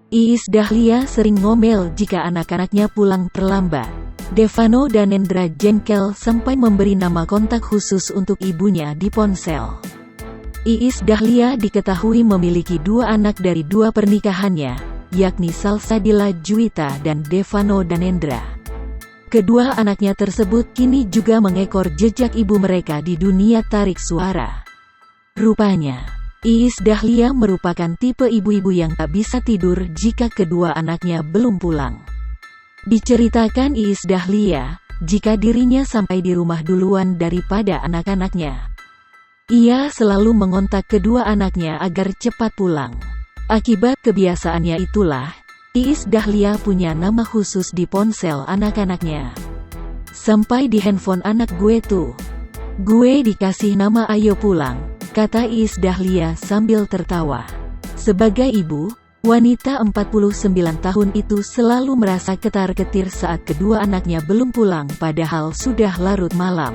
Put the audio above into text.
Iis Dahlia sering ngomel jika anak-anaknya pulang terlambat. Devano dan Nendra jengkel sampai memberi nama kontak khusus untuk ibunya di ponsel. Iis Dahlia diketahui memiliki 2 anak dari 2 pernikahannya, yakni Salsabila Juwita dan Devano Danendra. Kedua anaknya tersebut kini juga mengekor jejak ibu mereka di dunia tarik suara. Rupanya, Iis Dahlia merupakan tipe ibu-ibu yang tak bisa tidur jika kedua anaknya belum pulang. Diceritakan Iis Dahlia, jika dirinya sampai di rumah duluan daripada anak-anaknya, ia selalu mengontak kedua anaknya agar cepat pulang. Akibat kebiasaannya itulah, Iis Dahlia punya nama khusus di ponsel anak-anaknya. Sampai di handphone anak gue tuh, gue dikasih nama Ayo Pulang, kata Iis Dahlia sambil tertawa. Sebagai ibu, wanita 49 tahun itu selalu merasa ketar-ketir saat kedua anaknya belum pulang padahal sudah larut malam.